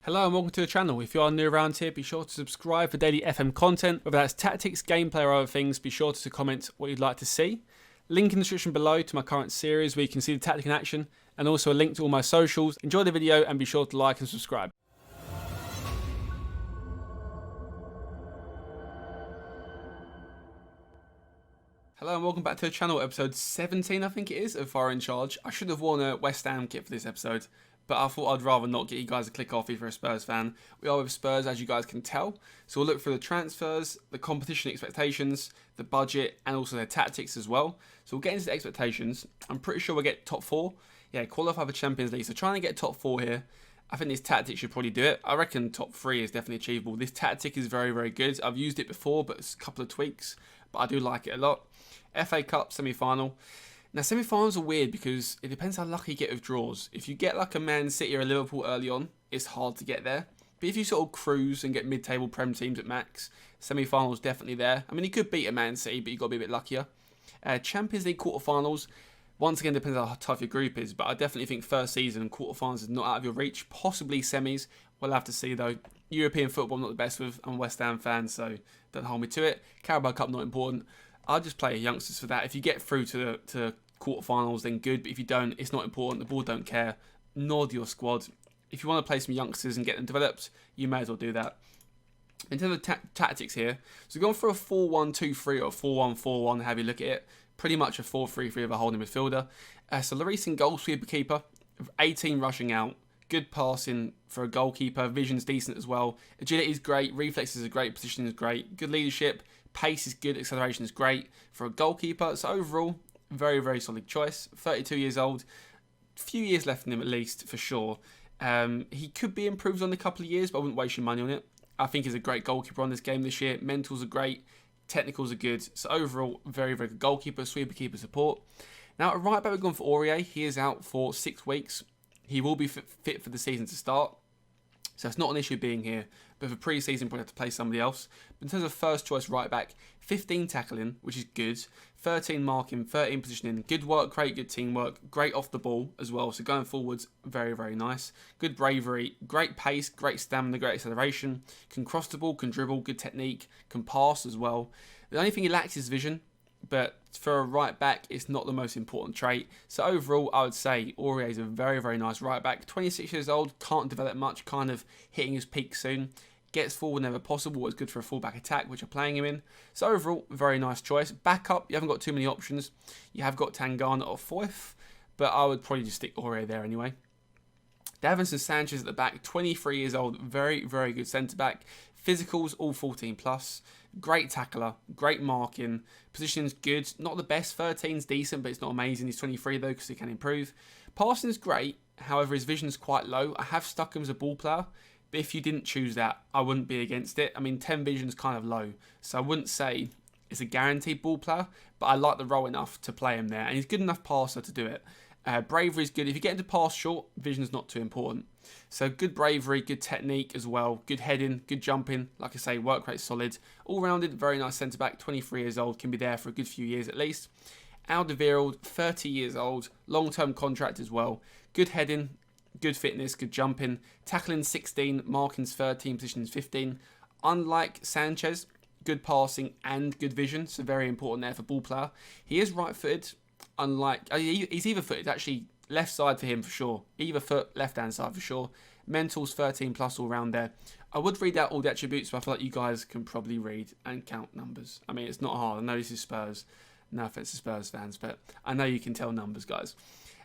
Hello and welcome to the channel. If you are new around here, be sure to subscribe for daily FM content, whether that's tactics, gameplay or other things. Be sure to comment what you'd like to see. Link in the description below to my current series where you can see the tactic in action, and also a link to all my socials. Enjoy the video and be sure to like and subscribe. Hello and welcome back to the channel, episode 17 I think it is of Fire in Charge. I should have worn a West Ham kit for this episode, but I thought I'd rather not get you guys a click off if you're a Spurs fan. We are with Spurs, as you guys can tell. So we'll look through the transfers, the competition expectations, the budget, and also their tactics as well. So we'll get into the expectations. I'm pretty sure we'll get top 4. Yeah, qualify for Champions League. So trying to get top 4 here. I think this tactic should probably do it. I reckon top 3 is definitely achievable. This tactic is very, very good. I've used it before, but it's a couple of tweaks. But I do like it a lot. FA Cup semi-final. Now, semi-finals are weird because it depends how lucky you get with draws. If you get like a Man City or a Liverpool early on, it's hard to get there. But if you sort of cruise and get mid-table Prem teams at max, semi-finals definitely there. I mean, you could beat a Man City, but you've got to be a bit luckier. Champions League quarterfinals, once again, depends on how tough your group is. But I definitely think first season quarterfinals is not out of your reach. Possibly semis. We'll have to see, though. European football, I'm not the best with. I'm a West Ham fan, so don't hold me to it. Carabao Cup, not important. I'll just play youngsters for that. If you get through to quarterfinals, then good. But if you don't, it's not important. The board don't care. Nod your squad. If you want to play some youngsters and get them developed, you may as well do that. In terms of tactics here, so we've gone for a 4-1-2-3 or 4-1-4-1, have you look at it. Pretty much a 4-3-3 with a holding midfielder. So Lloris in goal, sweeper-keeper. 18 rushing out. Good passing for a goalkeeper. Vision's decent as well. Agility is great. Reflexes are great. Positioning is great. Good leadership. Pace is good. Acceleration is great for a goalkeeper. So overall, very, very solid choice. 32 years old. Few years left in him at least, for sure. He could be improved on a couple of years, but I wouldn't waste your money on it. I think he's a great goalkeeper on this game this year. Mentals are great. Technicals are good. So overall, very, very good goalkeeper. Sweeper keeper support. Now, at right back, we've gone for Aurier. He is out for 6 weeks. He will be fit for the season to start. So it's not an issue being here. But for pre-season, probably have to play somebody else. But in terms of first choice right back, 15 tackling, which is good. 13 marking, 13 positioning. Good work rate, good teamwork. Great off the ball as well. So going forwards, very, very nice. Good bravery, great pace, great stamina, great acceleration. Can cross the ball, can dribble, good technique. Can pass as well. The only thing he lacks is vision. But for a right back, it's not the most important trait. So overall, I would say Aurier is a very, very nice right back. 26 years old, can't develop much, kind of hitting his peak soon. Gets forward whenever possible, is good for a fullback attack, which are playing him in. So overall, very nice choice. Backup, you haven't got too many options. You have got Tangana or Foyth, but I would probably just stick Aurier there anyway. Davinson Sanchez at the back, 23 years old, very, very good centre-back. Physicals, all 14 plus. Great tackler, great marking. Position's good, not the best. 13's decent, but it's not amazing. He's 23 though, because he can improve. Passing's great, however, his vision's quite low. I have stuck him as a ball player, but if you didn't choose that, I wouldn't be against it. I mean, 10 vision's kind of low, so I wouldn't say it's a guaranteed ball player, but I like the role enough to play him there, and he's good enough passer to do it. Bravery's good. If you get into pass short, vision's not too important. So good bravery, good technique as well. Good heading, good jumping. Like I say, work rate's solid. All-rounded, very nice centre-back. 23 years old, can be there for a good few years at least. Alderweireld, 30 years old. Long-term contract as well. Good heading, good fitness, good jumping. Tackling 16, marking's 13, positioning's 15. Unlike Sanchez, good passing and good vision. So very important there for ball player. He is right-footed. Unlike, he's either footed, actually left side for him for sure. Either foot, left hand side for sure. Mentals 13 plus all round there. I would read out all the attributes, but I feel like you guys can probably read and count numbers. I mean, it's not hard. I know this is Spurs. No offense to Spurs fans, but I know you can tell numbers, guys.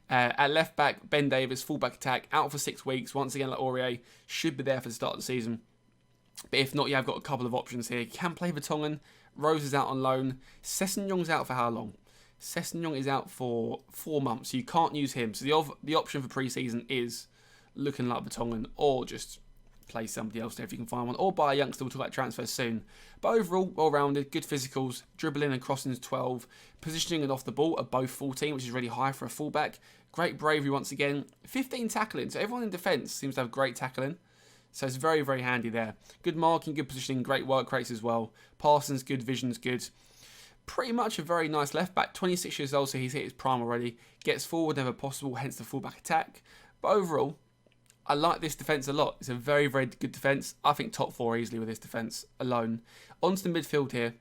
At left back, Ben Davies, fullback attack, out for 6 weeks. Once again, like Aurier, should be there for the start of the season. But if not, you have got a couple of options here. You can play Vertonghen. Rose is out on loan. Sessegnon out for how long? Sessegnon is out for 4 months, so you can't use him. So the option for pre-season is looking like Vertonghen, or just play somebody else there if you can find one, or buy a youngster. We'll talk about transfers soon. But overall, well-rounded, good physicals, dribbling and crossing is 12, positioning and off the ball are both 14, which is really high for a fullback. Great bravery once again. 15 tackling, so everyone in defence seems to have great tackling. So it's very, very handy there. Good marking, good positioning, great work rates as well. Passing's good, vision's good. Pretty much a very nice left back. 26 years old, so he's hit his prime already. Gets forward whenever possible, hence the fullback attack. But overall, I like this defence a lot. It's a very, very good defence. I think top 4 easily with this defence alone. Onto the midfield here.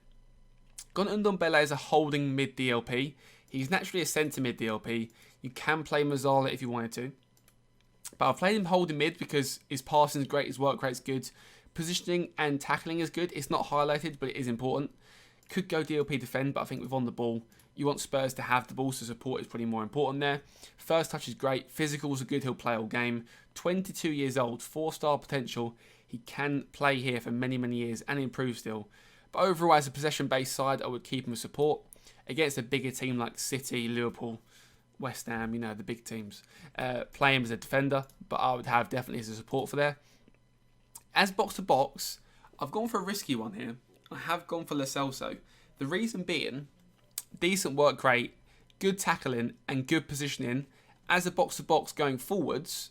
Got Ndombele as a holding mid DLP. He's naturally a centre mid DLP. You can play Mazzala if you wanted to. But I've played him holding mid because his passing is great, his work rate's good. Positioning and tackling is good. It's not highlighted, but it is important. Could go DLP defend, but I think with on the ball, you want Spurs to have the ball, so support is probably more important there. First touch is great. Physicals are good. He'll play all game. 22 years old, 4-star potential. He can play here for many, many years and improve still. But overall, as a possession-based side, I would keep him with support. Against a bigger team like City, Liverpool, West Ham, you know, the big teams. Play him as a defender, but I would have definitely as a support for there. As box-to-box, I've gone for a risky one here. I have gone for Lo Celso. The reason being, decent work rate, good tackling and good positioning. As a box-to-box going forwards,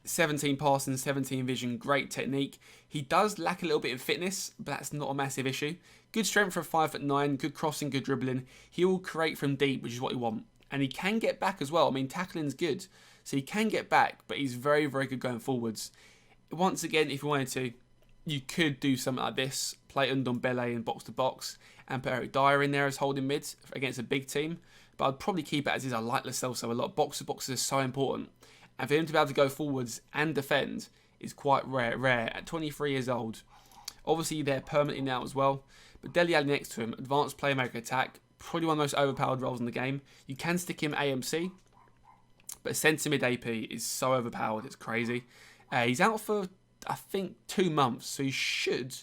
17 passing, 17 vision, great technique. He does lack a little bit of fitness, but that's not a massive issue. Good strength for a 5'9", good crossing, good dribbling. He will create from deep, which is what you want. And he can get back as well. I mean, tackling's good. So he can get back, but he's very, very good going forwards. Once again, if you wanted to, you could do something like this. Play Ndombele in box-to-box and put Eric Dyer in there as holding mid against a big team. But I'd probably keep it as is. I like Lo Celso a lot. Box-to-box is so important. And for him to be able to go forwards and defend is quite rare. At 23 years old, obviously they're permanently now as well. But Dele Alli next to him, advanced playmaker attack, probably one of the most overpowered roles in the game. You can stick him AMC, but centre mid AP is so overpowered, it's crazy. He's out for, I think, 2 months, so he should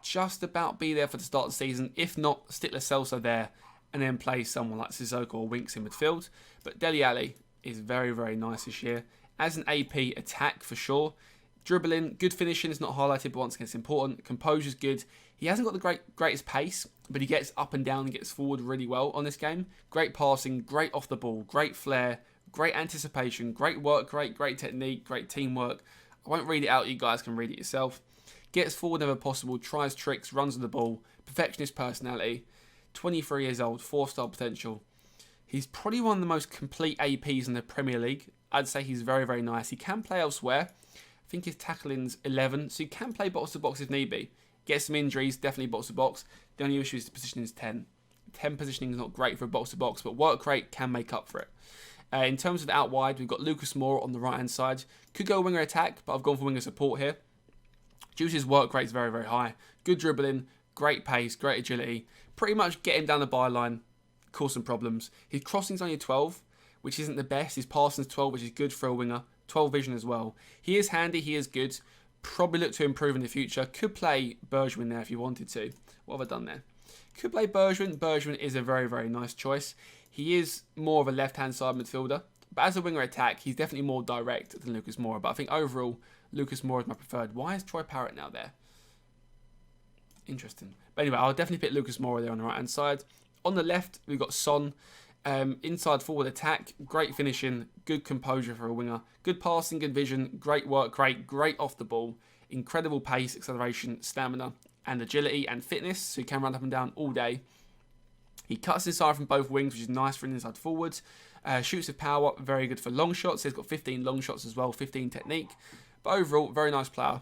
just about be there for the start of the season. If not, stick Lo Celso there and then play someone like Sissoko or Winks in midfield. But Dele Alli is very, very nice this year. As an AP attack, for sure. Dribbling, good finishing is not highlighted, but once again, it's important. Composure's good. He hasn't got the greatest pace, but he gets up and down and gets forward really well on this game. Great passing, great off the ball, great flair, great anticipation, great work rate, great technique, great teamwork. I won't read it out, you guys can read it yourself. Gets forward whenever possible, tries tricks, runs with the ball, perfectionist personality. 23 years old, 4-star potential. He's probably one of the most complete APs in the Premier League. I'd say he's very, very nice. He can play elsewhere. I think his tackling's 11, so he can play box-to-box if need be. Get some injuries, definitely box-to-box. The only issue is the positioning is 10. 10 positioning is not great for a box-to-box, but work rate can make up for it. In terms of the out wide, we've got Lucas Moura on the right-hand side. Could go winger attack, but I've gone for winger support here. Juice's work rate is very, very high. Good dribbling, great pace, great agility. Pretty much get him down the byline, cause some problems. His crossing's only 12, which isn't the best. His passing's 12, which is good for a winger. 12 vision as well. He is handy, he is good. Probably look to improve in the future. Could play Bergwijn there if you wanted to. What have I done there? Could play Bergwijn. Bergwijn is a very, very nice choice. He is more of a left-hand side midfielder. But as a winger attack, he's definitely more direct than Lucas Moura. But I think overall, Lucas Moura is my preferred. Why is Troy Parrott now there? Interesting. But anyway, I'll definitely pick Lucas Moura there on the right-hand side. On the left, we've got Son. Inside forward attack, great finishing, good composure for a winger, good passing, good vision, great work rate, great off the ball, incredible pace, acceleration, stamina, and agility and fitness, so he can run up and down all day. He cuts inside from both wings, which is nice for an inside forward. Shoots with power, very good for long shots. He's got 15 long shots as well, 15 technique. But overall, very nice player.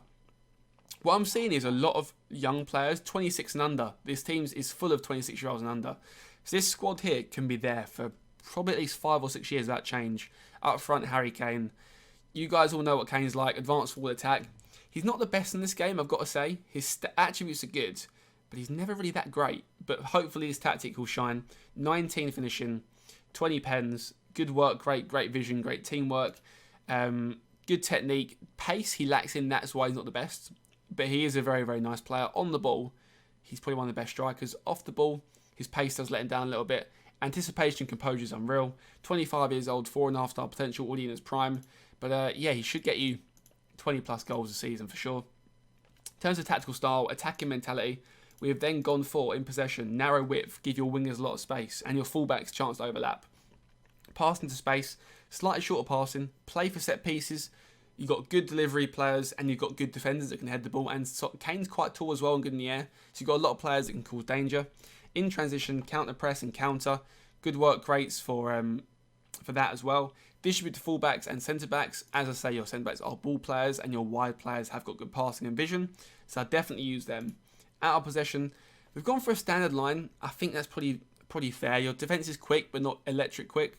What I'm seeing is a lot of young players, 26 and under. This team is full of 26-year-olds and under. So this squad here can be there for probably at least 5 or 6 years without change. Up front, Harry Kane. You guys all know what Kane's like. Advanced forward attack. He's not the best in this game, I've got to say. His attributes are good, but he's never really that great. But hopefully his tactic will shine. 19 finishing, 20 pens, good work rate, great vision, great teamwork, good technique. Pace he lacks in, that's why he's not the best. But he is a very, very nice player. On the ball, he's probably one of the best strikers. Off the ball, his pace does let him down a little bit. Anticipation and composure is unreal. 25 years old, 4.5-star potential, already in his prime. But yeah, he should get you 20 plus goals a season for sure. In terms of tactical style, attacking mentality, we have then gone for, in possession, narrow width, give your wingers a lot of space, and your fullbacks a chance to overlap. Passing to space, slightly shorter passing, play for set pieces. You've got good delivery players, and you've got good defenders that can head the ball. And Kane's quite tall as well and good in the air, so you've got a lot of players that can cause danger. In transition, counter press and counter. Good work rates for for that as well. Distribute to fullbacks and centre-backs. As I say, your centre-backs are ball players and your wide players have got good passing and vision. So I definitely use them. Out of possession, we've gone for a standard line. I think that's pretty fair. Your defence is quick, but not electric quick.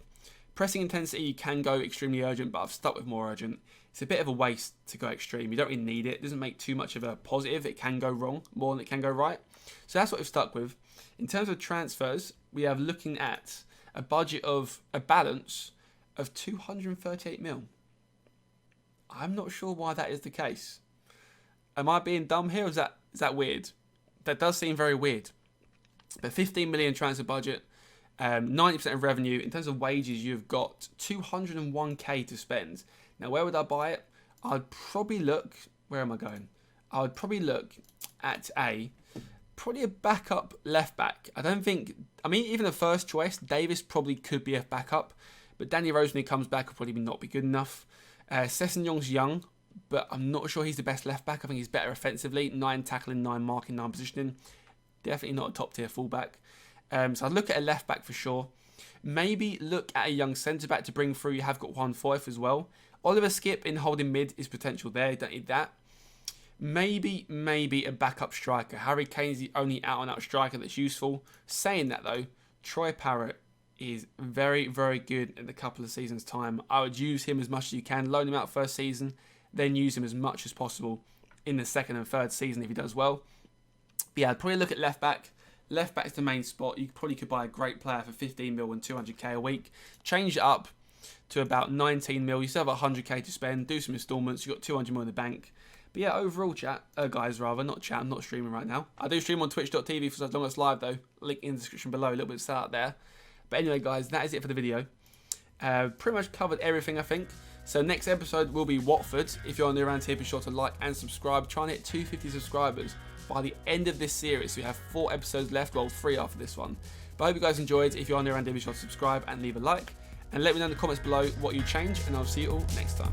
Pressing intensity, you can go extremely urgent, but I've stuck with more urgent. It's a bit of a waste to go extreme. You don't really need it. It doesn't make too much of a positive. It can go wrong more than it can go right. So that's what we've stuck with. In terms of transfers, we are looking at a budget of a balance of 238 mil. I'm not sure why that is the case. Am I being dumb here, or is that weird? That does seem very weird. But 15 million transfer budget, 90% of revenue. In terms of wages, you've got 201k to spend. Now, where would I buy it? I'd probably look. Where am I going? I would probably look at probably a backup left back. I don't think. I mean, even the first choice, Davis probably could be a backup, but Danny Rose when he comes back will probably not be good enough. Sessegnon's young, but I'm not sure he's the best left back. I think he's better offensively. 9 tackling, 9 marking, 9 positioning. Definitely not a top tier fullback. So I'd look at a left back for sure. Maybe look at a young centre back to bring through. You have got Juan Foyth as well. Oliver Skip in holding mid is potential there. You don't need that. Maybe a backup striker. Harry Kane's the only out and out striker that's useful. Saying that though, Troy Parrott is very, very good in a couple of seasons' time. I would use him as much as you can. Loan him out first season, then use him as much as possible in the second and third season if he does well. But yeah, I'd probably look at left back. Left back's the main spot. You probably could buy a great player for 15 mil and 200k a week. Change it up to about 19 mil. You still have 100k to spend. Do some installments. You've got 200 mil in the bank. But yeah, overall, guys, not chat. I'm not streaming right now. I do stream on twitch.tv for LonghurstLive though. Link in the description below. A little bit of start there. But anyway, guys, that is it for the video. Pretty much covered everything, I think. So next episode will be Watford. If you're new around here, be sure to like and subscribe. Try and hit 250 subscribers by the end of this series. So we have 4 episodes left, well 3 after this one. But I hope you guys enjoyed. If you're new around here, be sure to subscribe and leave a like. And let me know in the comments below what you change, and I'll see you all next time.